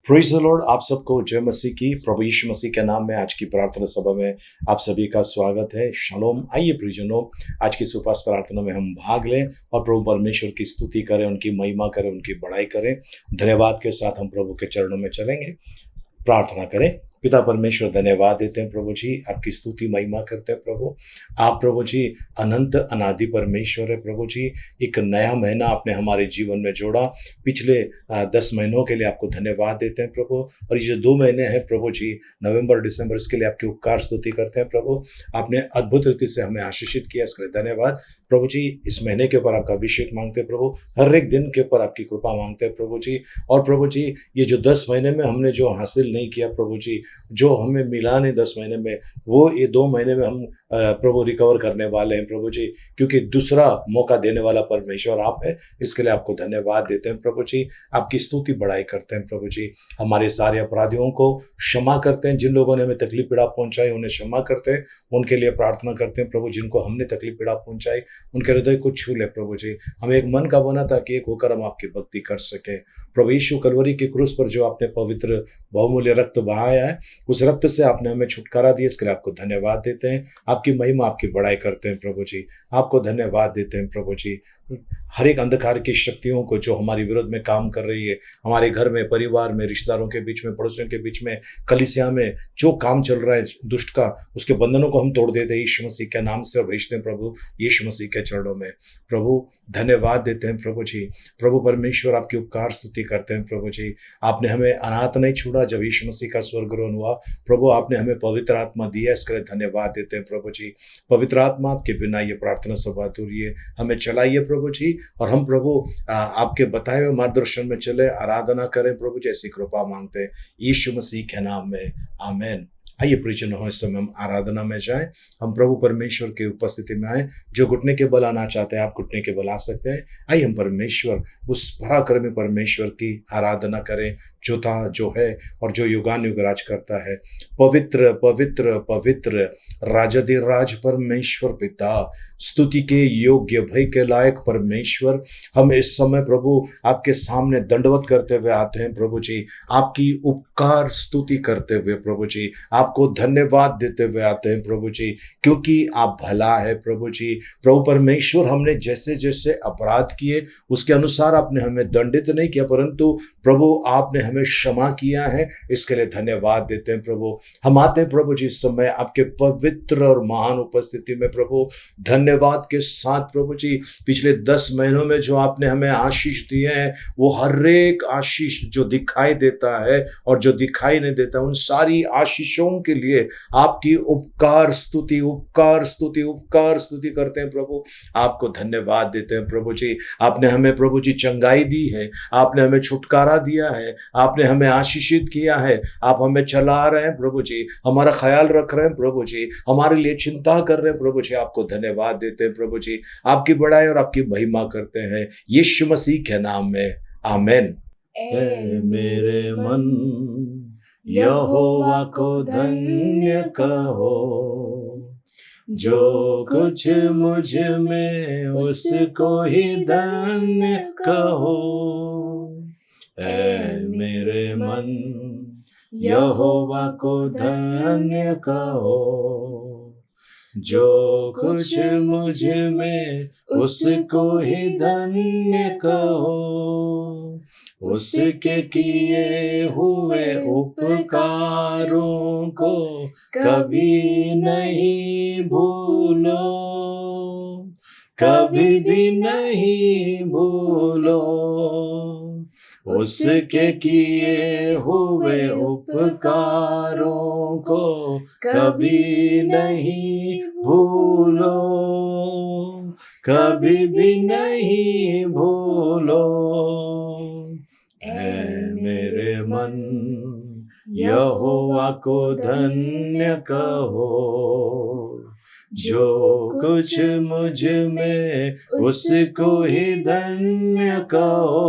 Praise the Lord. आप सबको जय मसीह की, प्रभु यीशु मसीह के नाम में आज की प्रार्थना सभा में आप सभी का स्वागत है। शालोम। आइए प्रियजनों, आज की सुपवास प्रार्थना में हम भाग लें और प्रभु परमेश्वर की स्तुति करें, उनकी महिमा करें, उनकी बड़ाई करें। धन्यवाद के साथ हम प्रभु के चरणों में चलेंगे, प्रार्थना करें। पिता परमेश्वर, धन्यवाद देते हैं प्रभु जी, आपकी स्तुति महिमा करते हैं प्रभु। आप प्रभु जी अनंत अनादि परमेश्वर है प्रभु जी। एक नया महीना आपने हमारे जीवन में जोड़ा। पिछले 10 महीनों के लिए आपको धन्यवाद देते हैं प्रभु। और ये जो 2 महीने हैं प्रभु जी, नवंबर दिसंबर, इसके लिए आपकी उपकार स्तुति करते हैं प्रभु। आपने अद्भुत रीति से हमें आशीषित किया, इसके लिए धन्यवाद प्रभु जी। इस महीने के ऊपर आपका अभिषेक मांगते हैं प्रभु, हर एक दिन के ऊपर आपकी कृपा मांगते हैं प्रभु जी। और प्रभु जी, ये जो 10 महीने में हमने जो हासिल नहीं किया प्रभु जी, जो हमें मिला नहीं 10 महीने में, वो ये 2 महीने में हम प्रभु रिकवर करने वाले हैं प्रभु जी, क्योंकि दूसरा मौका देने वाला परमेश्वर आप है। इसके लिए आपको धन्यवाद देते हैं प्रभु जी। आपकी स्तुति बढ़ाई करते हैं प्रभु जी। हमारे सारे अपराधियों को क्षमा करते हैं, जिन लोगों ने हमें तकलीफ पीड़ा पहुंचाई उन्हें क्षमा करते हैं, उनके लिए प्रार्थना करते हैं प्रभु। जिनको हमने तकलीफ पीड़ा पहुंचाई उनके हृदय को छू ले प्रभु जी। हमें एक मन का बना था कि एक होकर हम आपकी भक्ति कर सके प्रभु यीशु। कलवरी के क्रूस पर जो आपने पवित्र बहुमूल्य रक्त बहाया है, उस रक्त से आपने हमें छुटकारा दिया, इसके लिए आपको धन्यवाद देते हैं। आपकी महिमा, आपकी बड़ाई करते हैं प्रभु जी। आपको धन्यवाद देते हैं प्रभु जी। हर एक अंधकार की शक्तियों को जो हमारे विरोध में काम कर रही है, हमारे घर में, परिवार में, रिश्तेदारों के बीच में, पड़ोसियों के बीच में, कलीसिया में जो काम चल रहा है दुष्ट का, उसके बंधनों को हम तोड़ देते हैं यीशु मसीह के नाम से और भेजते हैं प्रभु यीशु मसीह के चरणों में। प्रभु धन्यवाद देते हैं प्रभु जी। प्रभु परमेश्वर, आपकी उपकार स्तुति करते हैं प्रभु जी। आपने हमें अनाथ नहीं छोड़ा जब यीशु मसीह का स्वर्गरोहण हुआ प्रभु, आपने हमें पवित्र आत्मा दिया, इसके लिए धन्यवाद देते हैं प्रभु जी। पवित्र आत्मा, आपके बिना ये प्रार्थना सभा अधूरी है। हमें चलाइए प्रभु जी, और हम प्रभु आपके बताए हुए मार्गदर्शन में चले, आराधना करें प्रभु जी। ऐसी कृपा मांगते हैं यीशु मसीह के नाम में, आमीन। आइए प्रियजनों, इस समय हम आराधना में जाएं, हम प्रभु परमेश्वर की उपस्थिति में आए। जो घुटने के बल आना चाहते हैं, आप घुटने के बल आ सकते हैं। आइए हम परमेश्वर, उस पराक्रमी परमेश्वर की आराधना करें, जो था, जो है और जो युगानुयुग राज करता है। पवित्र पवित्र पवित्र राजाधिराज परमेश्वर पिता, स्तुति के योग्य, भय के लायक परमेश्वर, हम इस समय प्रभु आपके सामने दंडवत करते हुए आते हैं प्रभु जी। आपकी उपकार स्तुति करते हुए प्रभु जी, आपको धन्यवाद देते हुए आते हैं प्रभु जी, क्योंकि आप भला है प्रभु जी। प्रभु परमेश्वर, हमने जैसे जैसे अपराध किए उसके अनुसार आपने हमें दंडित नहीं किया, परंतु प्रभु आपने हमें क्षमा किया है, इसके लिए धन्यवाद देते हैं प्रभु। हम आते हैं प्रभु जी इस समय आपके पवित्र और महान उपस्थिति में प्रभु, धन्यवाद के साथ प्रभु जी। पिछले 10 महीनों में जो आपने हमें आशीष दिए हैं, वो हर एक आशीष जो दिखाई देता है और जो दिखाई नहीं देता, उन सारी आशीषों के लिए आपकी उपकार स्तुति, उपकार स्तुति, उपकार स्तुति करते हैं प्रभु। आपको धन्यवाद देते हैं प्रभु जी। आपने हमें प्रभु जी चंगाई दी है, आपने हमें छुटकारा दिया है, आपने हमें आशीषित किया है, आप हमें चला रहे हैं प्रभु जी, हमारा ख्याल रख रहे हैं प्रभु जी, हमारे लिए चिंता कर रहे हैं प्रभु जी। आपको धन्यवाद देते हैं प्रभु जी। आपकी बड़ाई और आपकी महिमा करते हैं यीशु मसीह के नाम में, आमीन। ऐ मेरे मन, यहोवा को धन्य कहो, जो कुछ मुझ में उसको ही धन्य कहो। ऐ मेरे मन, यहोवा को धन्य कहो, जो कुछ मुझ में उसको ही धन्य कहो। उसके किए हुए उपकारों को कभी नहीं भूलो, कभी भी नहीं भूलो। उसके किए हुए उपकारों को कभी नहीं भूलो, कभी भी नहीं भूलो। ऐ मेरे मन, यहोवा को धन्य कहो, जो कुछ मुझ में उसको ही धन्य कहो।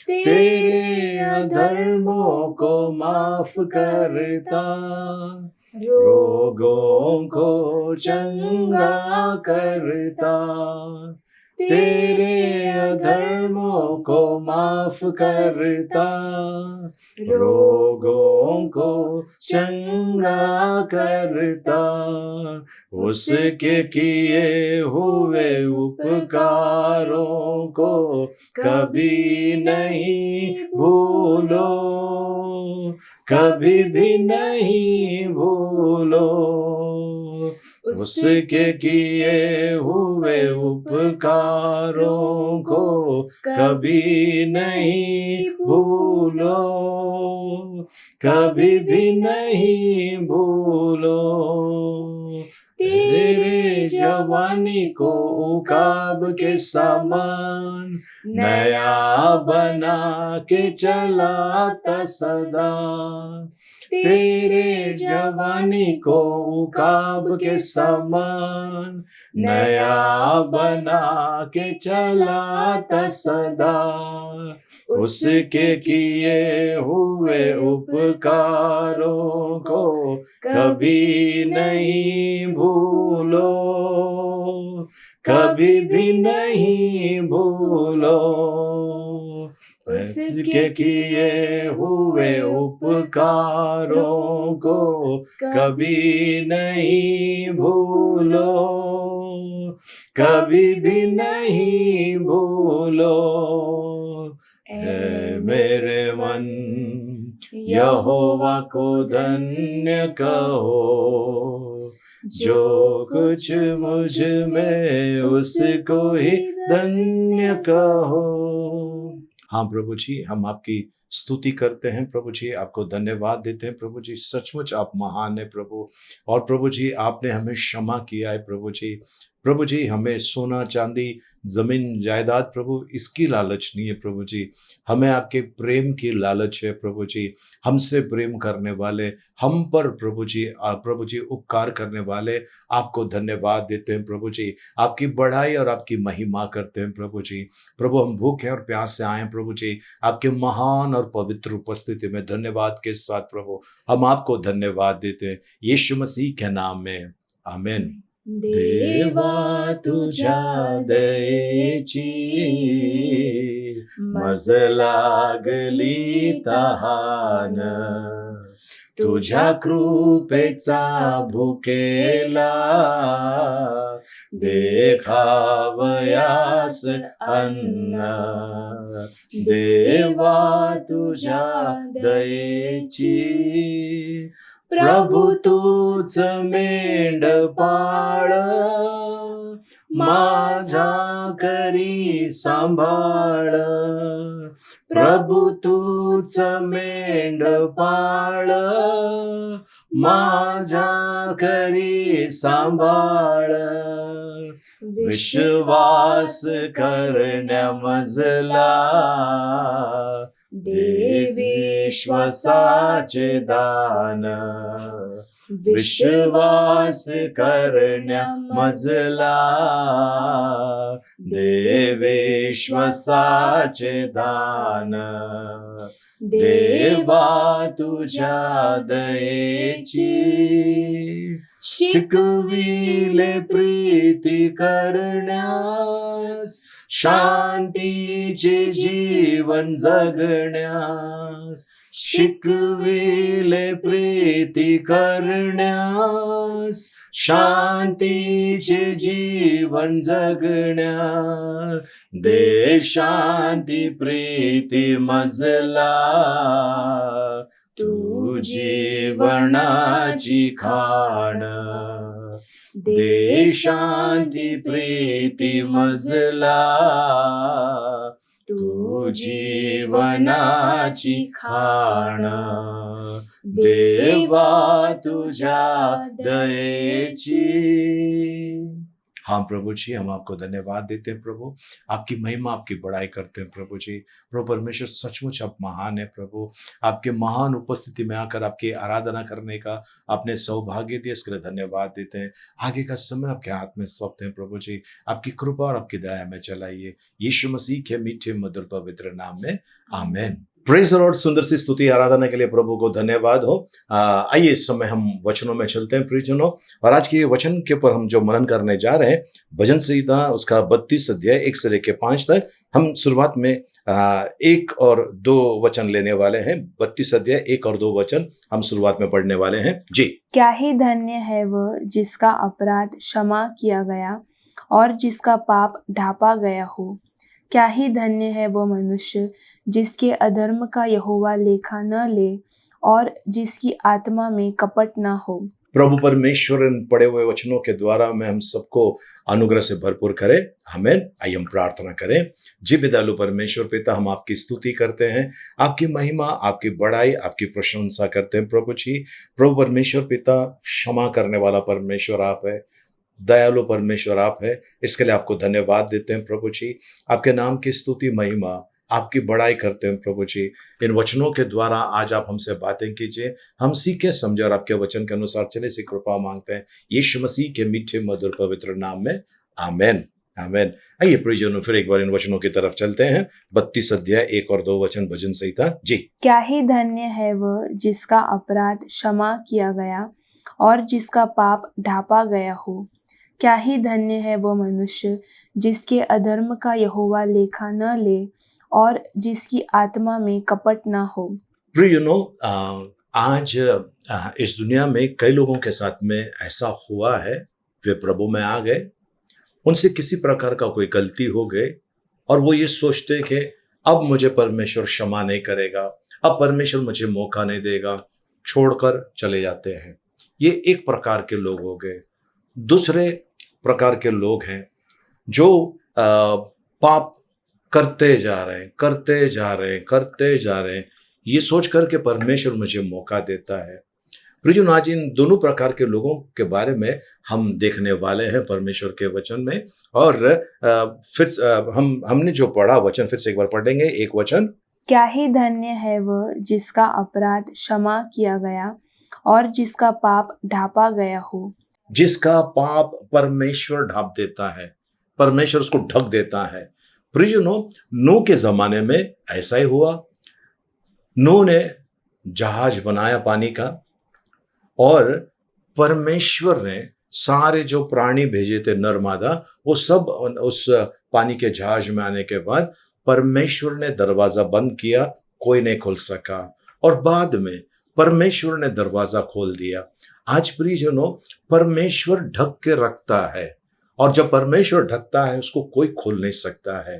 तेरे अधर्मों को माफ करता, रोगों को चंगा करता, तेरे अधर्मों को माफ करता, रोगों को चंगा करता, उसके किए हुए उपकारों को कभी नहीं भूलो, कभी भी नहीं भूलो, उसके किए हुए उपकारों को कभी नहीं भूलो, कभी भी नहीं भूलो। तेरे जवानी को उकाब के समान नया बना के चलाता सदा, तेरे जवानी को उकाब के समान नया बना के चलाता सदा, उसके किए हुए उपकारों को कभी नहीं भूलो, कभी भी नहीं भूलो, उसके किए हुए उपकारों को कभी नहीं भूलो, कभी भी नहीं भूलो। ऐ मेरे मन यहोवा को धन्य कहो, जो कुछ मुझ में उसको ही धन्य कहो। हाँ प्रभु जी, हम आपकी स्तुति करते हैं प्रभु जी, आपको धन्यवाद देते हैं प्रभु जी। सचमुच आप महान है प्रभु, और प्रभु जी आपने हमें क्षमा किया है प्रभु जी। प्रभु जी हमें सोना चांदी जमीन जायदाद प्रभु इसकी लालच नहीं है प्रभु जी, हमें आपके प्रेम की लालच है प्रभु जी। हमसे प्रेम करने वाले, हम पर प्रभु जी उपकार करने वाले आपको धन्यवाद देते हैं प्रभु जी। आपकी बढ़ाई और आपकी महिमा करते हैं प्रभु जी। प्रभु हम भूखे और प्यास से आए हैं प्रभु जी, आपके महान और पवित्र उपस्थिति में धन्यवाद के साथ प्रभु हम आपको धन्यवाद देते हैं यीशु मसीह के नाम में, आमीन। देवा तुझ्या दयेची मज लागली तहान, तुझ्या कृपेचा भुकेला देखावयास अन्न, देवा तुझ्या दयेची प्रभु तूच मेंढपाळ, माझा करी सांभाळ, प्रभु तूच मेंढपाळ, माझा करी सांभाळ, विश्वास करण्यामजला दे विश्वासाचे दान, विश्वास करण्यामजला दे विश्वासाचे दान, देवा तुझ्या दयेची शिकविले प्रीती करण्यास, शांतीचे जीवन जगण्यास, शिकविले प्रीती करण्यास, शांतीचे जीवन जगण्यास, दे शांती प्रीती मजला तू जीवनाची खाण, दे शांती प्रीती मजला तू जीवनाची खाण, देवा तुझ्या दयेची। हाँ प्रभु जी, हम आपको धन्यवाद देते हैं प्रभु, आपकी महिमा आपकी बड़ाई करते हैं प्रभु जी। प्रभु परमेश्वर सचमुच आप महान है प्रभु, आपके महान उपस्थिति में आकर आपकी आराधना करने का आपने सौभाग्य दिया, इसके लिए धन्यवाद देते हैं। आगे का समय आपके हाथ में सौंपते हैं प्रभु जी, आपकी कृपा और आपकी दया में चलाइए, यीशु मसीह के मीठे मधुर पवित्र नाम में, आमीन। Praise the Lord. सुंदर सी स्तुति आराधना के लिए प्रभु को धन्यवाद हो। आइए इस समय हम वचनों में चलते हैं प्रियजनों, और आज के वचन के ऊपर हम जो मनन करने जा रहे हैं, भजन संहिता उसका 32 अध्याय 1 से लेकर 5 तक। हम शुरुआत में 1 और 2 वचन लेने वाले हैं। 32 अध्याय 1 और 2 वचन हम शुरुआत में पढ़ने वाले हैं जी। क्या ही धन्य है वह जिसका अपराध क्षमा किया गया और जिसका पाप ढांपा गया हो। क्या ही धन्य है वो मनुष्य जिसके अधर्म का यहोवा लेखा न ले और जिसकी आत्मा में कपट न हो। प्रभु परमेश्वर इन पढ़े हुए वचनों के द्वारा में हम सबको अनुग्रह से भरपूर करे। आमीन। आइए हम प्रार्थना करें। जी पितालु परमेश्वर पिता, हम आपकी स्तुति करते हैं, आपकी महिमा, आपकी बड़ाई, आपकी प्रशंसा करते हैं प्रभु जी। प्रभु परमेश्वर पिता, क्षमा करने वाला परमेश्वर आप है, दयालु परमेश्वर आप है। इसके लिए आपको धन्यवाद देते हैं प्रभु जी। आपके नाम की स्तुति, महिमा, आपकी बड़ाई करते हैं प्रभु जी। इन वचनों के द्वारा आज आप हमसे बातें कीजिए, हम सीखे समझे और आपके वचन के अनुसार चले, से कृपा मांगते हैं यीशु मसीह के मीठे मधुर पवित्र नाम में। आमेन। आमेन। आइए प्रियजनों, फिर एक बार इन वचनों की तरफ चलते हैं। 32 अध्याय 1 और 2 वचन भजन संहिता जी। क्या ही धन्य है वह जिसका अपराध क्षमा किया गया और जिसका पाप ढांपा गया हो। क्या ही धन्य है वो मनुष्य जिसके अधर्म का यहोवा लेखा न ले और जिसकी आत्मा में कपट न हो। प्रियजनों, आज इस दुनिया में कई लोगों के साथ में ऐसा हुआ है, वे प्रभु में आ गए, उनसे किसी प्रकार का कोई गलती हो गई और वो ये सोचते हैं कि अब मुझे परमेश्वर क्षमा नहीं करेगा, अब परमेश्वर मुझे मौका नहीं देगा, छोड़कर चले जाते हैं। ये एक प्रकार के लोग हो गए। दूसरे प्रकार के लोग हैं जो पाप करते जा रहे हैं, करते जा रहे हैं, करते जा रहे हैं, ये सोच कर के परमेश्वर मुझे मौका देता है। प्रियजन, आज इन दोनों प्रकार के लोगों के बारे में हम देखने वाले हैं परमेश्वर के वचन में। और फिर हमने जो पढ़ा वचन फिर से एक बार पढ़ेंगे। एक वचन, क्या ही धन्य है वह जिसका अपराध क्षमा किया गया और जिसका पाप ढांपा गया हो। जिसका पाप परमेश्वर ढांप देता है, परमेश्वर उसको ढक देता है। प्रियजनों, नूह के जमाने में ऐसा ही हुआ। नूह ने जहाज बनाया पानी का, और परमेश्वर ने सारे जो प्राणी भेजे थे, नर मादा, वो सब उस पानी के जहाज में आने के बाद परमेश्वर ने दरवाजा बंद किया, कोई नहीं खोल सका, और बाद में परमेश्वर ने दरवाजा खोल दिया। आज प्रियजनों, परमेश्वर ढक के रखता है, और जब परमेश्वर ढकता है उसको कोई खोल नहीं सकता है।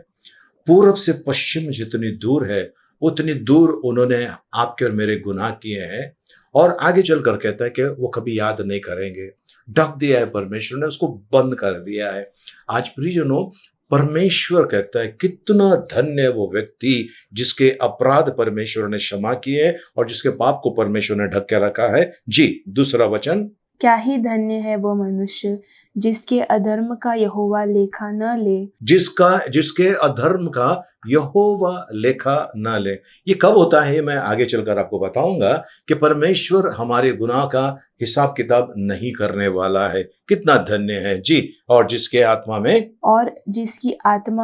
पूरब से पश्चिम जितनी दूर है उतनी दूर उन्होंने आपके और मेरे गुनाह किए हैं, और आगे चलकर कहता है कि वो कभी याद नहीं करेंगे। ढक दिया है परमेश्वर ने, उसको बंद कर दिया है। आज प्रियजनों, परमेश्वर कहता है कितना धन्य है वो व्यक्ति जिसके अपराध परमेश्वर ने क्षमा किए और जिसके पाप को परमेश्वर ने ढक के रखा है जी। दूसरा वचन, क्या ही धन्य है वो मनुष्य जिसके अधर्म का यहोवा लेखा न ले। जिसके अधर्म का यहोवा लेखा न ले। ये कब होता है, मैं आगे चलकर आपको बताऊंगा कि परमेश्वर हमारे गुनाह का हिसाब किताब नहीं करने वाला है। कितना धन्य है जी। और जिसकी आत्मा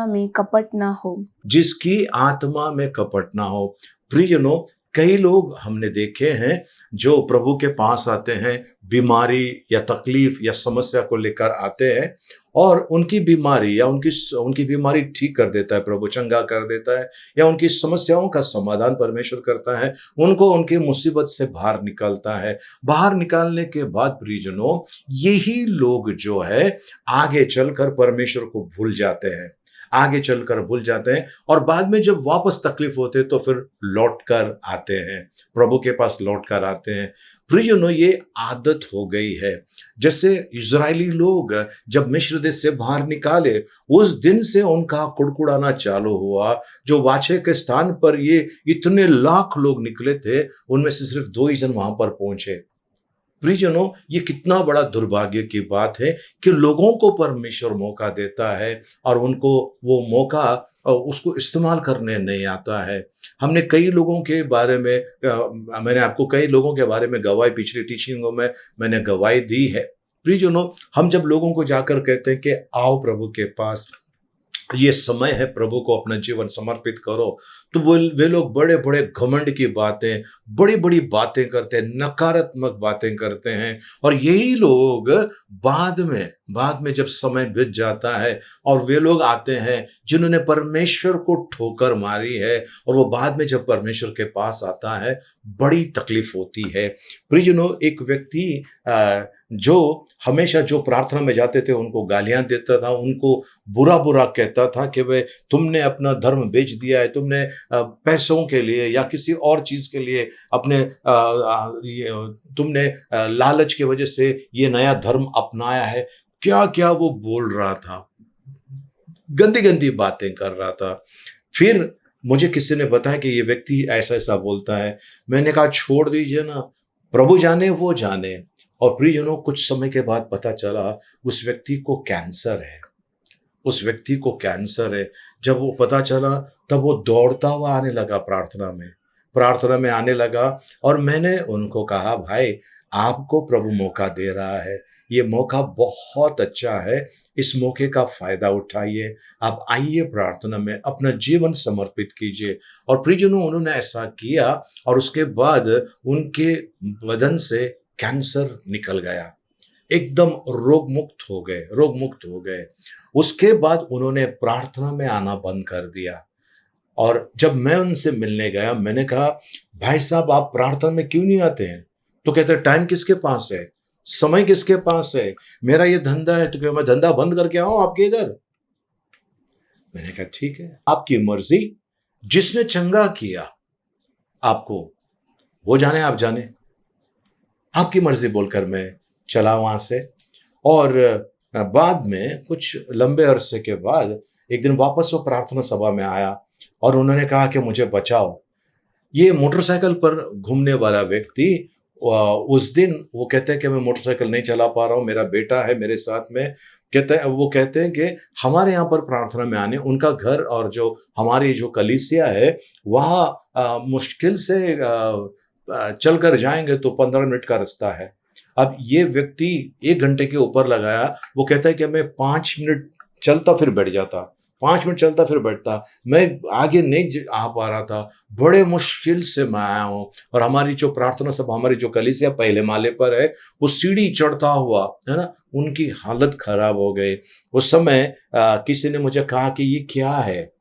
में कपट ना हो। जिसकी आत्मा में कपट ना हो। प्रियजनों, कई लोग हमने देखे हैं जो प्रभु के पास आते हैं, बीमारी या तकलीफ या समस्या को लेकर आते हैं, और उनकी बीमारी या उनकी बीमारी ठीक कर देता है प्रभु, चंगा कर देता है, या उनकी समस्याओं का समाधान परमेश्वर करता है, उनको उनकी मुसीबत से बाहर निकालता है। बाहर निकालने के बाद प्रियजनों, यही लोग जो है आगे चलकर परमेश्वर को भूल जाते हैं, आगे चलकर भूल जाते हैं, और बाद में जब वापस तकलीफ होते तो फिर लौट कर आते हैं, प्रभु के पास लौट कर आते हैं। प्रियजनों, ये आदत हो गई है। जैसे इजरायली लोग जब मिस्र देश से बाहर निकाले, उस दिन से उनका कुड़कुड़ाना चालू हुआ। जो वाचे के स्थान पर ये इतने लाख लोग निकले थे, उनमें से सिर्फ 2 ही जन वहां पर पहुंचे। प्रियजनों, ये कितना बड़ा दुर्भाग्य की बात है कि लोगों को परमेश्वर मौका देता है और उनको वो मौका उसको इस्तेमाल करने नहीं आता है। हमने कई लोगों के बारे में मैंने आपको कई लोगों के बारे में गवाही, पिछली टीचिंगों में मैंने गवाही दी है। प्रियजनों, हम जब लोगों को जाकर कहते हैं कि आओ प्रभु के पास, ये समय है प्रभु को अपना जीवन समर्पित करो, तो वो वे लोग बड़े बड़े घमंड की बातें, बड़ी बड़ी बातें करते हैं, नकारात्मक बातें करते हैं। और यही लोग बाद में जब समय बीत जाता है और वे लोग आते हैं जिन्होंने परमेश्वर को ठोकर मारी है, और वो बाद में जब परमेश्वर के पास आता है बड़ी तकलीफ होती है। प्रियजनों, एक व्यक्ति जो हमेशा जो प्रार्थना में जाते थे उनको गालियां देता था, उनको बुरा बुरा कहता था कि वे तुमने अपना धर्म बेच दिया है, तुमने पैसों के लिए या किसी और चीज के लिए अपने तुमने लालच की वजह से ये नया धर्म अपनाया है। क्या क्या वो बोल रहा था, गंदी गंदी बातें कर रहा था। फिर मुझे किसी ने बताया कि ये व्यक्ति ऐसा ऐसा बोलता है। मैंने कहा छोड़ दीजिए ना, प्रभु जाने वो जाने। और प्रियजनों, कुछ समय के बाद पता चला उस व्यक्ति को कैंसर है, उस व्यक्ति को कैंसर है। जब वो पता चला तब वो दौड़ता हुआ आने लगा प्रार्थना में आने लगा। और मैंने उनको कहा, भाई आपको प्रभु मौका दे रहा है, ये मौका बहुत अच्छा है, इस मौके का फायदा उठाइए, आप आइए प्रार्थना में अपना जीवन समर्पित कीजिए। और प्रियजनों, उन्होंने ऐसा किया और उसके बाद उनके बदन से कैंसर निकल गया, एकदम रोग मुक्त हो गए। उसके बाद उन्होंने प्रार्थना में आना बंद कर दिया। और जब मैं उनसे मिलने गया, मैंने कहा, भाई साहब आप प्रार्थना में क्यों नहीं आते हैं? तो कहते टाइम किसके पास है, समय किसके पास है, मेरा ये धंधा है, तो क्या मैं धंधा बंद करके आऊं आपके इधर? मैंने कहा ठीक है, आपकी मर्जी, जिसने चंगा किया आपको वो जाने, आप जाने, आपकी मर्जी बोलकर मैं चला वहां से। और बाद में कुछ लंबे अरसे के बाद एक दिन वापस वो प्रार्थना सभा में आया और उन्होंने कहा कि मुझे बचाओ। ये मोटरसाइकिल पर घूमने वाला व्यक्ति उस दिन वो कहते हैं कि मैं मोटरसाइकिल नहीं चला पा रहा हूँ, मेरा बेटा है मेरे साथ में। वो कहते हैं कि हमारे यहाँ पर प्रार्थना में आने, उनका घर और जो हमारी जो कलीसिया है वहाँ मुश्किल से चलकर जाएंगे तो 15 मिनट का रास्ता है। अब ये व्यक्ति 1 घंटे के ऊपर लगाया। वो कहता है कि मैं 5 मिनट चलता फिर बैठ जाता, 5 मिनट चलता फिर बैठता, मैं आगे नहीं आ पा रहा था, बड़े मुश्किल से मैं आया हूँ। और हमारी जो प्रार्थना सभा, हमारी जो कलीसिया पहले माले पर है, वो सीढ़ी चढ़ता हुआ है ना, उनकी हालत खराब हो गई। उस समय किसी ने मुझे कहा कि ये क्या है?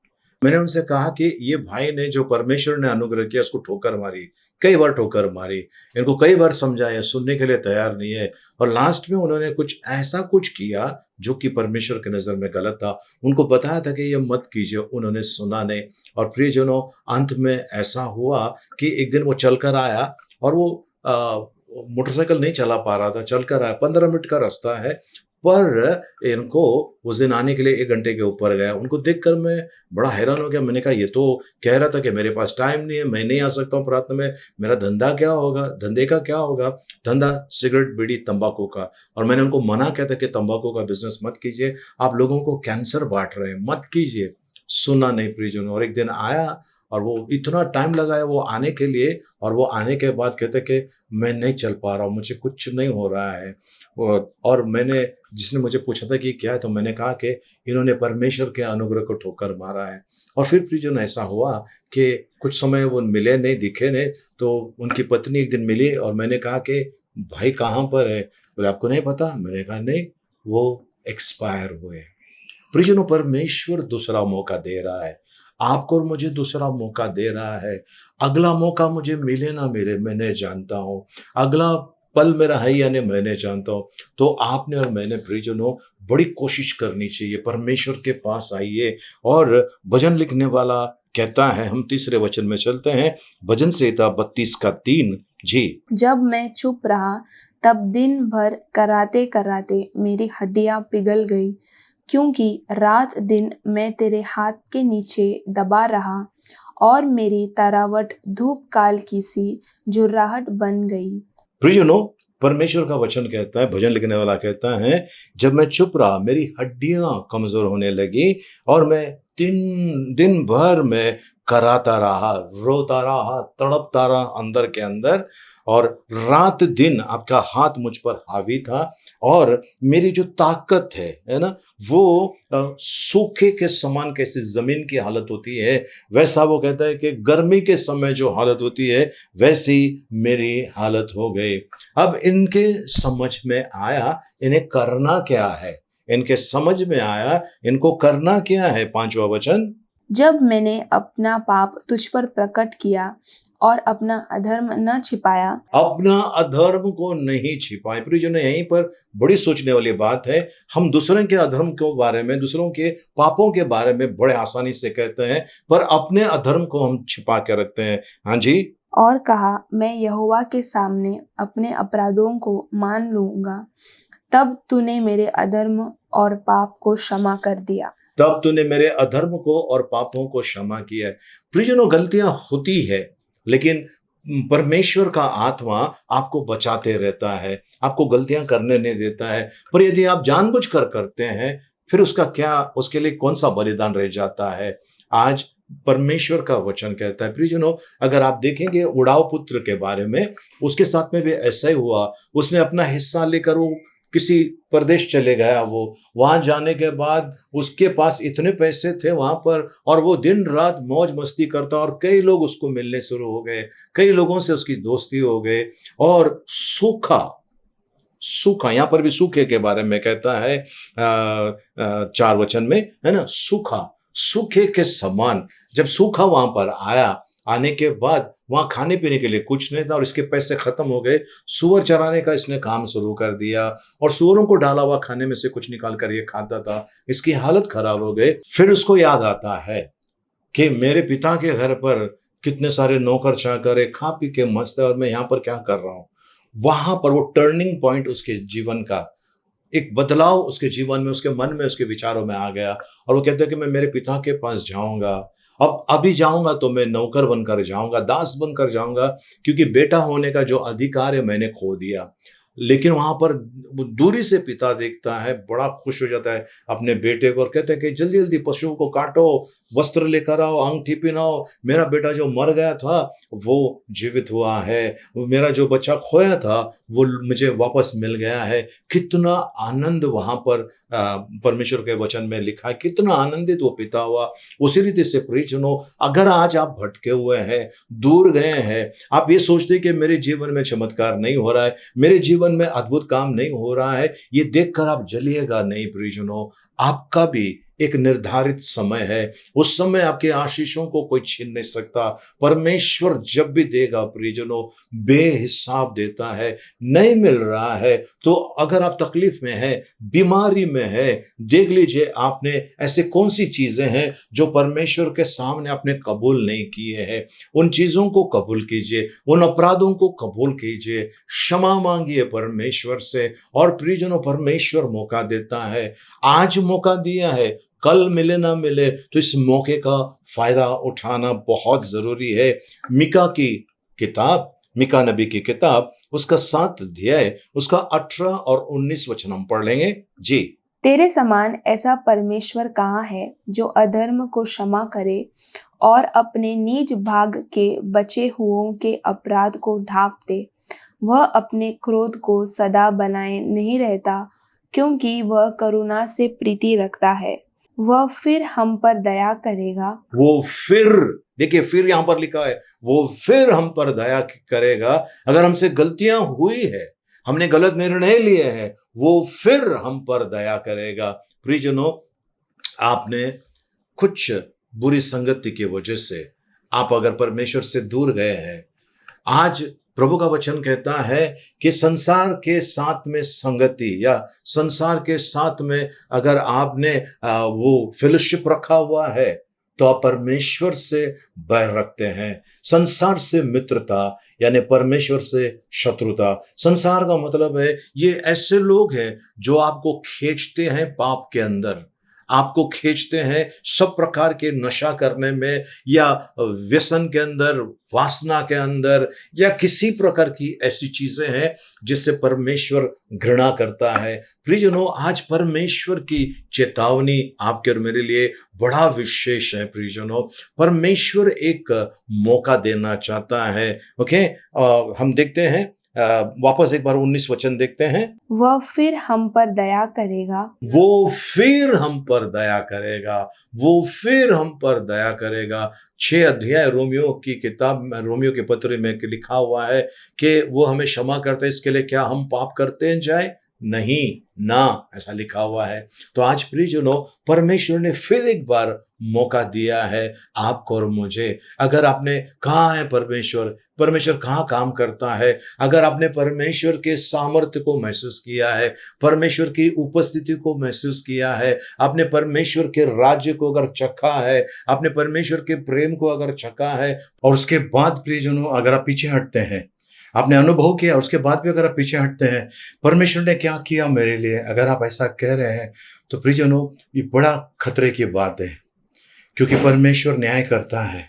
मैंने उनसे कहा कि ये भाई ने जो परमेश्वर ने अनुग्रह किया उसको ठोकर मारी, कई बार ठोकर मारी, इनको कई बार समझाया, सुनने के लिए तैयार नहीं है। और लास्ट में उन्होंने कुछ ऐसा कुछ किया जो कि परमेश्वर की नज़र में गलत था। उनको बताया था कि ये मत कीजिए, उन्होंने सुना नहीं। और प्रियजनों, अंत में ऐसा हुआ कि एक दिन वो चलकर आया और वो मोटरसाइकिल नहीं चला पा रहा था, चलकर आया, 15 मिनट का रास्ता है, पर इनको उस दिन आने के लिए 1 घंटे के ऊपर गया। उनको देखकर मैं बड़ा हैरान हो गया। मैंने कहा ये तो कह रहा था कि मेरे पास टाइम नहीं है, मैं नहीं आ सकता हूँ प्रार्थना में, मेरा धंधा क्या होगा, धंधे का क्या होगा, धंधा सिगरेट बीड़ी तंबाकू का। और मैंने उनको मना किया था कि तंबाकू का बिजनेस मत कीजिए, आप लोगों को कैंसर बांट रहे हैं, मत कीजिए। सुना नहीं प्रियजनों। और एक दिन आया और वो इतना टाइम लगाया वो आने के लिए, और वो आने के बाद कहते कि मैं नहीं चल पा रहा हूँ, मुझे कुछ नहीं हो रहा है। और मैंने, जिसने मुझे पूछा था कि क्या है, तो मैंने कहा कि इन्होंने परमेश्वर के अनुग्रह को ठोकर मारा है। और फिर प्रियजन ऐसा हुआ कि कुछ समय वो मिले नहीं, दिखे नहीं। तो उनकी पत्नी एक दिन मिली और मैंने कहा कि भाई कहाँ पर है? बोले आपको नहीं पता? मैंने कहा नहीं, वो एक्सपायर हुए। प्रियजनों, परमेश्वर दूसरा मौका दे रहा है, आपको और मुझे दूसरा मौका दे रहा है। अगला मौका मुझे मिले ना मिले मैं नहीं जानता हूँ, अगला पल मेरा है या नहीं मैं नहीं जानता हूँ। तो आपने और मैंने प्रियजनों बड़ी कोशिश करनी चाहिए, परमेश्वर के पास आइए। और भजन लिखने वाला कहता है, हम तीसरे वचन में चलते हैं, भजन संहिता 32 का 3 जी। जब मैं चुप रहा तब दिन भर कराते कराते मेरी हड्डियां पिघल गई, क्योंकि रात दिन मैं तेरे हाथ के नीचे दबा रहा और मेरी तरावट धूप काल की सी झुर्राहट बन गई। प्रियजनों, परमेश्वर का वचन कहता है, भजन लिखने वाला कहता है, जब मैं चुप रहा मेरी हड्डियां कमजोर होने लगी और मैं दिन भर मैं कराता रहा, रोता रहा, तड़पता रहा अंदर के अंदर, और रात दिन आपका हाथ मुझ पर हावी था, और मेरी जो ताकत है ना, वो सूखे के समान कैसे ज़मीन की हालत होती है, वैसा वो कहता है कि गर्मी के समय जो हालत होती है, वैसी मेरी हालत हो गई। अब इनके समझ में आया इन्हें करना क्या है, इनके समझ में आया इनको करना क्या है। 5वां वचन, जब मैंने अपना पाप तुझ पर प्रकट किया और अपना अधर्म न छिपाया, अपना अधर्म को नहीं छिपाए। प्रियजनों, यहीं पर बड़ी सोचने वाली बात है। हम दूसरों के अधर्म के बारे में, दूसरों के पापों के बारे में बड़े आसानी से कहते हैं, पर अपने अधर्म को हम छिपा के रखते हैं। हाँ जी। और कहा, मैं यहोवा के सामने अपने अपराधों को मान लूंगा। तब तूने मेरे अधर्म और पाप को क्षमा कर दिया। तब तूने मेरे अधर्म को और पापों को क्षमा किया है। प्रियजनों, गलतियां होती है, लेकिन परमेश्वर का आत्मा आपको बचाते रहता है, आपको गलतियां करने नहीं देता है। पर यदि आप जानबूझकर करते हैं, फिर उसका क्या, उसके लिए कौन सा बलिदान रह जाता है। आज परमेश्वर का वचन कहता है, प्रियजनों, अगर आप देखेंगे उड़ाव पुत्र के बारे में, उसके साथ में भी ऐसा ही हुआ। उसने अपना हिस्सा लेकर वो किसी प्रदेश चले गया। वो वहां जाने के बाद उसके पास इतने पैसे थे वहां पर, और वो दिन रात मौज मस्ती करता, और कई लोग उसको मिलने शुरू हो गए, कई लोगों से उसकी दोस्ती हो गई। और सूखा सूखा, यहां पर भी सूखे के बारे में कहता है 4 वचन में, है ना, सूखा, सूखे के समान। जब सूखा वहां पर आया, आने के बाद वहां खाने पीने के लिए कुछ नहीं था, और इसके पैसे खत्म हो गए। सुअर चराने का इसने काम शुरू कर दिया, और सुअरों को डाला हुआ खाने में से कुछ निकाल कर ये खाता था। इसकी हालत खराब हो गई। फिर उसको याद आता है कि मेरे पिता के घर पर कितने सारे नौकर चाकर है, खा पी के मस्त है, और मैं यहाँ पर क्या कर रहा हूँ। वहां पर वो टर्निंग पॉइंट उसके जीवन का, एक बदलाव उसके जीवन में, उसके मन में, उसके विचारों में आ गया। और वो कहते हैं कि मैं मेरे पिता के पास जाऊंगा। अब अभी जाऊंगा तो मैं नौकर बनकर जाऊंगा, दास बनकर जाऊंगा, क्योंकि बेटा होने का जो अधिकार है मैंने खो दिया। लेकिन वहां पर वो दूरी से पिता देखता है, बड़ा खुश हो जाता है अपने बेटे को, और कहते हैं कि जल्दी जल्दी पशुओं को काटो, वस्त्र लेकर आओ, अंगूठी पहनाओ। मेरा बेटा जो मर गया था वो जीवित हुआ है, वो मेरा जो बच्चा खोया था वो मुझे वापस मिल गया है। कितना आनंद वहां पर परमेश्वर के वचन में लिखा है, कितना आनंदित वो पिता हुआ। उसी रीति से प्रियजनों, अगर आज आप भटके हुए हैं, दूर गए हैं, आप ये सोचते कि मेरे जीवन में चमत्कार नहीं हो रहा है, मेरे जीवन में अद्भुत काम नहीं हो रहा है, ये देखकर आप जलिएगा नहीं। प्रियजनों, आपका भी एक निर्धारित समय है, उस समय आपके आशीषों को कोई छीन नहीं सकता। परमेश्वर जब भी देगा प्रियजनों, बेहिसाब देता है। नहीं मिल रहा है तो अगर आप तकलीफ में है, बीमारी में है, देख लीजिए आपने ऐसे कौन सी चीजें हैं जो परमेश्वर के सामने आपने कबूल नहीं किए हैं। उन चीजों को कबूल कीजिए, उन अपराधों को कबूल कीजिए, क्षमा मांगिए परमेश्वर से। और प्रियजनों, परमेश्वर मौका देता है, आज मौका दिया है, कल मिले ना मिले, तो इस मौके का फायदा उठाना बहुत जरूरी है। मिका की किताब, मिका नबी की किताब, उसका 7 अध्याय, उसका 18 और 19 वचन हम पढ़ लेंगे जी। तेरे समान ऐसा परमेश्वर कहाँ है जो अधर्म को क्षमा करे और अपने निज भाग के बचे हुओं के अपराध को ढांप दे। वह अपने क्रोध को सदा बनाए नहीं रहता, क्योंकि वह करुणा से प्रीति रखता है। वह फिर हम पर दया करेगा। वो फिर, देखिए फिर यहां पर लिखा है, वो फिर हम पर दया करेगा। अगर हमसे गलतियां हुई है, हमने गलत निर्णय लिए हैं, वो फिर हम पर दया करेगा। प्रियजनों, आपने कुछ बुरी संगति की वजह से आप अगर परमेश्वर से दूर गए हैं, आज प्रभु का वचन कहता है कि संसार के साथ में संगति, या संसार के साथ में अगर आपने वो फेलोशिप रखा हुआ है, तो आप परमेश्वर से बैर रखते हैं। संसार से मित्रता यानी परमेश्वर से शत्रुता। संसार का मतलब है ये ऐसे लोग हैं जो आपको खींचते हैं पाप के अंदर, आपको खींचते हैं सब प्रकार के नशा करने में या व्यसन के अंदर, वासना के अंदर या किसी प्रकार की ऐसी चीजें हैं जिससे परमेश्वर घृणा करता है। प्रियजनों, आज परमेश्वर की चेतावनी आपके और मेरे लिए बड़ा विशेष है। प्रियजनों, परमेश्वर एक मौका देना चाहता है। ओके, हम देखते हैं वापस एक बार 19 वचन देखते हैं। वह फिर हम पर दया करेगा, वो फिर हम पर दया करेगा, वो फिर हम पर दया करेगा। 6 अध्याय रोमियो की किताब, रोमियो के पत्र में लिखा हुआ है कि वो हमें क्षमा करते हैं, इसके लिए क्या हम पाप करते जाए? नहीं ना, ऐसा लिखा हुआ है। तो आज प्रियजनों, परमेश्वर ने फिर एक बार मौका दिया है आपको और मुझे। अगर आपने कहाँ है परमेश्वर, परमेश्वर कहाँ काम करता है, अगर आपने परमेश्वर के सामर्थ्य को महसूस किया है, परमेश्वर की उपस्थिति को महसूस किया है, आपने परमेश्वर के राज्य को अगर चखा है, आपने परमेश्वर के प्रेम को अगर चखा है, और उसके बाद प्रियजनों अगर आप पीछे हटते हैं, आपने अनुभव किया, उसके बाद भी अगर आप पीछे हटते हैं, परमेश्वर ने क्या किया मेरे लिए, अगर आप ऐसा कह रहे हैं, तो प्रियजनों ये बड़ा खतरे की बात है, क्योंकि परमेश्वर न्याय करता है।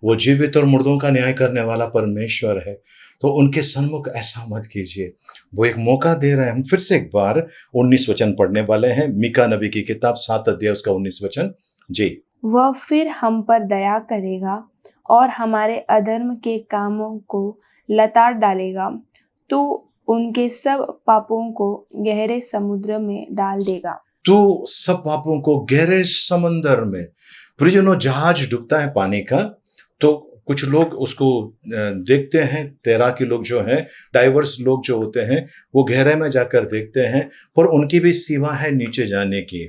वो जीवित और मुर्दों का न्याय करने वाला परमेश्वर है। तो उनके सन्मुख ऐसा मत कीजिए। वो एक मौका दे रहे हैं। हम फिर से एक बार 19 वचन पढ़ने वाले हैं। मीका नबी की किताब 7 अध्याय उसका 19 वचन। जी। वह फिर हम पर दया करेगा और हमारे अधर्म के कामों को लताड़ डालेगा, तो उनके सब पापों को गहरे समुद्र में डाल देगा। तो सब पापों को गहरे समंदर में। प्रियजनों, जहाज डूबता है पानी का, तो कुछ लोग उसको देखते हैं, तैराकी लोग जो हैं, डाइवर्स लोग जो होते हैं, वो गहरे में जाकर देखते हैं, पर उनकी भी सीमा है नीचे जाने की,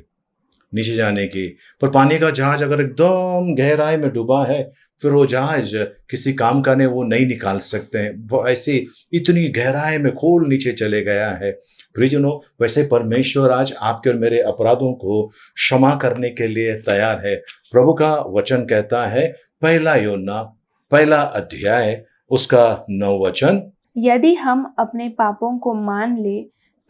नीचे जाने की। पर पानी का जहाज अगर एकदम गहराई में डूबा है, फिर वो जहाज किसी काम का नहीं, वो नहीं निकाल सकते हैं। वो ऐसी इतनी गहराई में खोल नीचे चले गया है। प्रियजनों, वैसे परमेश्वर आज आपके और मेरे अपराधों को क्षमा करने के लिए तैयार है। प्रभु का वचन कहता है, पहला यूहन्ना पहला अध्याय उसका 9 वचन, यदि हम अपने पापों को मान ले,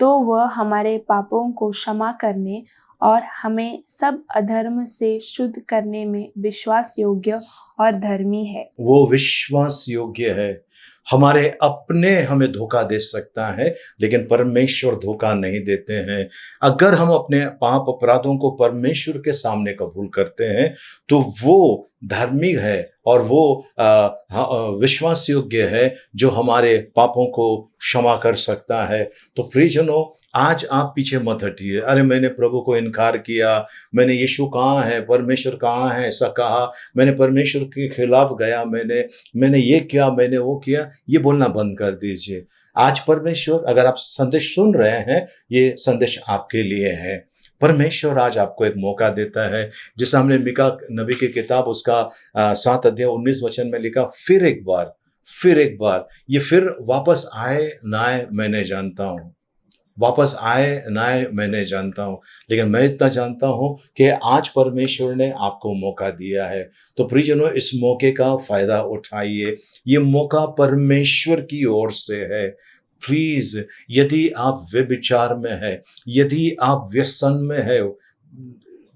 तो वह हमारे पापों को क्षमा करने और हमें सब अधर्म से शुद्ध करने में विश्वास योग्य और धर्मी है। वो विश्वास योग्य है। हमारे अपने हमें धोखा दे सकता है, लेकिन परमेश्वर धोखा नहीं देते हैं। अगर हम अपने पाप अपराधों को परमेश्वर के सामने कबूल करते हैं, तो वो धार्मिक है और वो विश्वास योग्य है, जो हमारे पापों को क्षमा कर सकता है। तो प्रियजनों, आज आप पीछे मत हटिए। अरे मैंने प्रभु को इनकार किया, मैंने यीशु कहाँ है, परमेश्वर कहाँ है, ऐसा कहा, मैंने परमेश्वर के खिलाफ गया, मैंने ये किया, मैंने वो किया, ये बोलना बंद कर दीजिए। आज परमेश्वर, अगर आप संदेश सुन रहे हैं, ये संदेश आपके लिए है। परमेश्वर आज आपको एक मौका देता है, जिसे हमने मीका नबी की किताब उसका 7 अध्याय 19 वचन में लिखा, फिर एक बार, ये फिर वापस आए ना आए मैंने जानता हूँ, वापस आए ना आए मैंने जानता हूँ, लेकिन मैं इतना जानता हूँ कि आज परमेश्वर ने आपको मौका दिया है। तो प्रियजनों, इस मौके का फायदा उठाइए। ये मौका परमेश्वर की ओर से है। प्लीज, यदि आप व्यभिचार में है, यदि आप व्यसन में है,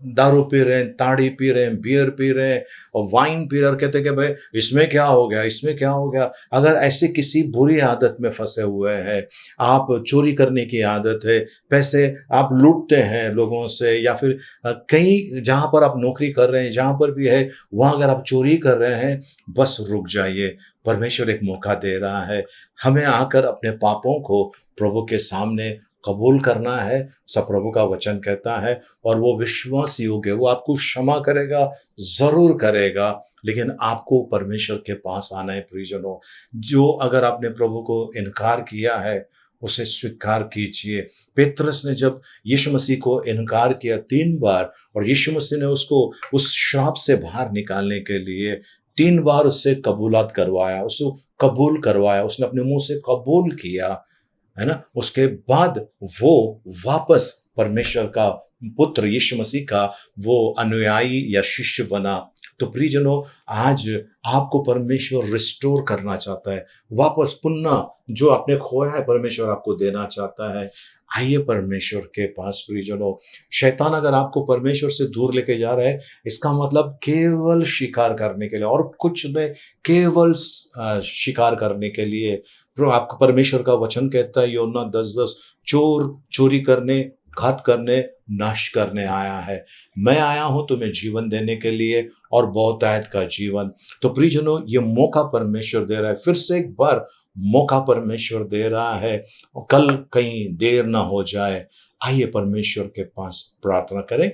दारू पी रहे हैं, ताड़ी पी रहे हैं, बियर पी रहे हैं और वाइन पी रहे हैं और कहते हैं कि भाई इसमें क्या हो गया, इसमें क्या हो गया। अगर ऐसे किसी बुरी आदत में फंसे हुए हैं, आप चोरी करने की आदत है, पैसे आप लूटते हैं लोगों से, या फिर कहीं जहाँ पर आप नौकरी कर रहे हैं, जहाँ पर भी है वहाँ अगर आप चोरी कर रहे हैं, बस रुक जाइए। परमेश्वर एक मौका दे रहा है, हमें आकर अपने पापों को प्रभु के सामने कबूल करना है। सब प्रभु का वचन कहता है, और वो विश्वास योग्य, वो आपको क्षमा करेगा, जरूर करेगा, लेकिन आपको परमेश्वर के पास आना है। प्रियजनों, जो अगर आपने प्रभु को इनकार किया है, उसे स्वीकार कीजिए। पेत्रस ने जब यीशु मसीह को इनकार किया 3 बार, और यीशु मसीह ने उसको उस श्राप से बाहर निकालने के लिए 3 बार उससे कबूलात करवाया, उसको कबूल करवाया, उसने अपने मुंह से कबूल किया, है ना। उसके बाद वो वापस परमेश्वर का पुत्र यीशु मसीह का वो अनुयायी या शिष्य बना। तो प्रियजनों, आज आपको परमेश्वर रिस्टोर करना चाहता है, वापस पुनः जो आपने खोया है परमेश्वर आपको देना चाहता है। आइए परमेश्वर के पास प्रियजनों। शैतान अगर आपको परमेश्वर से दूर लेके जा रहा है, इसका मतलब केवल शिकार करने के लिए और कुछ नहीं, केवल शिकार करने के लिए। तो आपको परमेश्वर का वचन कहता है योना 10:10, चोर चोरी करने, घात करने, नाश करने आया है, मैं आया हूं तुम्हें जीवन देने के लिए और बहुतायत का जीवन। तो प्रियजनों, ये मौका परमेश्वर दे रहा है, फिर से एक बार मौका परमेश्वर दे रहा है, कल कहीं देर ना हो जाए। आइए परमेश्वर के पास प्रार्थना करें।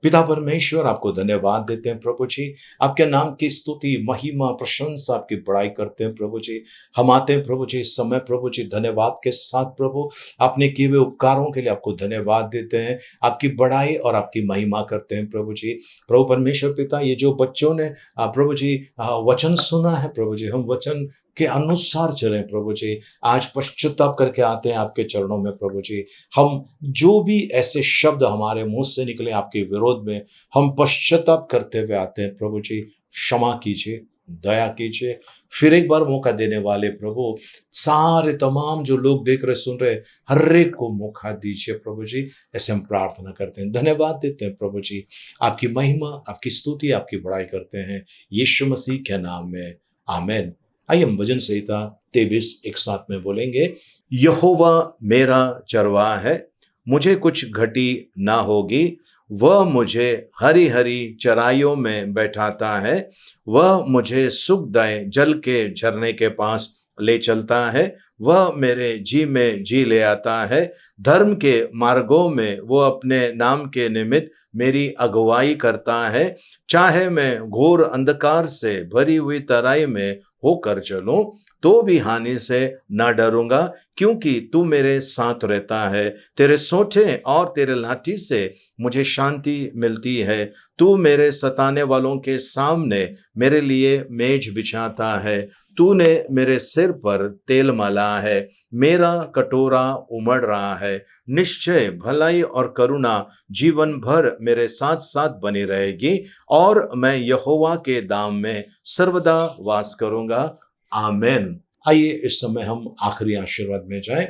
पिता परमेश्वर, आपको धन्यवाद देते हैं प्रभु जी, आपके नाम की स्तुति, महिमा, प्रशंसा, आपकी बड़ाई करते हैं प्रभु जी। हम आते हैं प्रभु जी इस समय प्रभु जी धन्यवाद के साथ प्रभु, आपने किए हुए उपकारों के लिए आपको धन्यवाद देते हैं, आपकी बड़ाई और आपकी महिमा करते हैं प्रभु जी। प्रभु परमेश्वर पिता, ये जो बच्चों ने प्रभु जी वचन सुना है प्रभु जी, हम वचन के अनुसार चलें प्रभु जी। आज पश्चाताप करके आते हैं आपके चरणों में प्रभु जी। हम जो भी ऐसे शब्द हमारे मुंह से निकले आपके विरोध में, हम पश्चाताप करते हुए आते हैं प्रभु जी। क्षमा कीजिए, दया कीजिए। फिर एक बार मौका देने वाले प्रभु, सारे तमाम जो लोग देख रहे सुन रहे, हर एक को मौका दीजिए प्रभु जी। ऐसे हम प्रार्थना करते हैं, धन्यवाद देते हैं प्रभु जी। आपकी महिमा, आपकी स्तुति, आपकी बड़ाई करते हैं यीशु मसीह के नाम में, आमीन। आइए हम भजन संहिता 23 एक साथ में बोलेंगे। यहोवा मेरा चरवाहा है, मुझे कुछ घटी ना होगी। वह मुझे हरी हरी चराइयों में बैठाता है, वह मुझे सुखदायक जल के झरने के पास ले चलता है। वह मेरे जी में जी ले आता है, धर्म के मार्गों में वो अपने नाम के निमित्त मेरी अगुवाई करता है। चाहे मैं घोर अंधकार से भरी हुई तराई में होकर चलूं, तो भी हानि से ना डरूंगा, क्योंकि तू मेरे साथ रहता है। तेरे सोंठे और तेरे लाठी से मुझे शांति मिलती है। तू मेरे सताने वालों के सामने मेरे लिए मेज बिछाता है। तूने मेरे सिर पर तेल मला है, मेरा कटोरा उमड़ रहा है। निश्चय भलाई और करुणा जीवन भर मेरे साथ साथ बनी रहेगी, और मैं यहोवा के धाम में सर्वदा वास करूंगा। आमेन। आइए इस समय हम आखिरी आशीर्वाद में जाएं।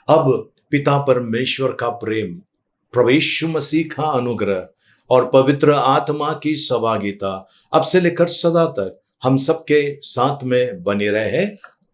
अब पिता परमेश्वर का प्रेम, प्रभु यीशु मसीह का अनुग्रह और पवित्र आत्मा की सहभागिता अब से लेकर सदा तक हम सबके साथ में बने रहे।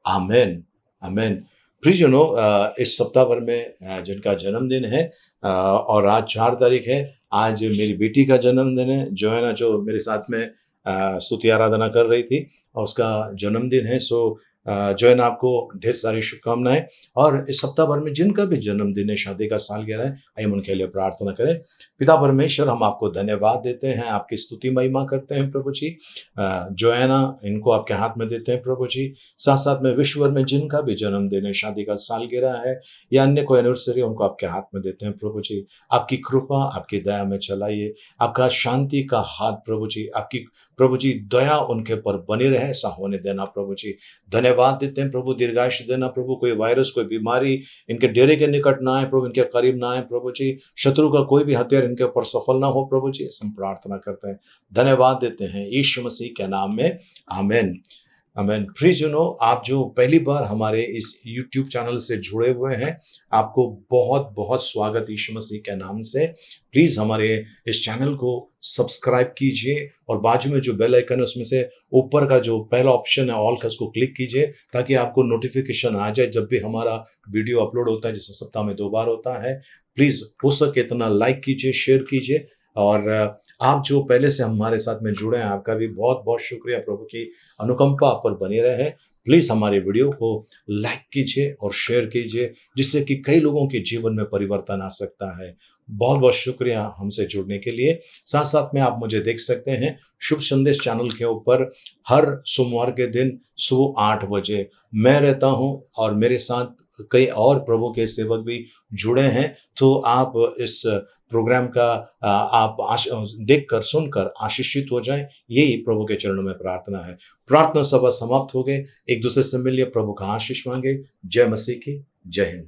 आमेन, आमेन। प्रियजनों, इस सप्ताह भर में जिनका जन्मदिन है, और आज 4 तारीख है, आज मेरी बेटी का जन्मदिन है, जोएना, जो मेरे साथ में स्तुति आराधना कर रही थी, और उसका जन्मदिन है। सो जोएना, आपको ढेर सारी शुभकामनाएं। और इस सप्ताह भर में जिनका भी जन्मदिन है, शादी का सालगिरह है, आइए उनके लिए प्रार्थना करें। पिता परमेश्वर, हम आपको धन्यवाद देते हैं, आपकी स्तुति महिमा करते हैं प्रभु जी। जोएना, इनको आपके हाथ में देते हैं प्रभु जी। साथ साथ में विश्व भर में जिनका भी जन्मदिन है, शादी का सालगिरह है या अन्य कोई एनिवर्सरी, उनको आपके हाथ में देते हैं प्रभु जी। आपकी कृपा, आपकी दया में चलाइए, आपका शांति का हाथ प्रभु जी, आपकी प्रभु जी दया उनके पर बनी रहे, ऐसा होने देना प्रभु जी। धन्यवाद देते हैं प्रभु, दीर्घायुष्य देना प्रभु। कोई वायरस, कोई बीमारी इनके डेरे के निकट ना आए प्रभु, इनके करीब ना आए प्रभु जी। शत्रु का कोई भी हथियार इनके ऊपर सफल ना हो प्रभु जी, ऐसे हम प्रार्थना करते हैं, धन्यवाद देते हैं यीशु मसीह के नाम में, आमेन, आमेन। प्रियजनों, आप जो पहली बार हमारे इस YouTube चैनल से जुड़े हुए हैं, आपको बहुत बहुत स्वागत यीशु मसीह के नाम से। प्लीज हमारे इस चैनल को सब्सक्राइब कीजिए, और बाजू में जो बेल आइकन है उसमें से ऊपर का जो पहला ऑप्शन है ऑल का, उसको क्लिक कीजिए, ताकि आपको नोटिफिकेशन आ जाए जब भी हमारा वीडियो अपलोड होता है, जैसे सप्ताह में 2 बार होता है। प्लीज हो सके इतना लाइक कीजिए, शेयर कीजिए, और आप जो पहले से हमारे साथ में जुड़े हैं, आपका भी बहुत बहुत शुक्रिया। प्रभु की अनुकंपा आप पर बनी रहे। प्लीज हमारे वीडियो को लाइक कीजिए और शेयर कीजिए, जिससे कि कई लोगों के जीवन में परिवर्तन आ सकता है। बहुत बहुत शुक्रिया हमसे जुड़ने के लिए। साथ साथ में आप मुझे देख सकते हैं शुभ संदेश चैनल के ऊपर हर सोमवार के दिन सुबह 8 बजे मैं रहता हूं, और मेरे साथ कई और प्रभु के सेवक भी जुड़े हैं। तो आप इस प्रोग्राम का आप देखकर सुनकर आशीषित हो जाएं, यही प्रभु के चरणों में प्रार्थना है। प्रार्थना सभा समाप्त हो गए। एक दूसरे से मिलिए, प्रभु का आशीष मांगे। जय मसीह की, जय हिंद।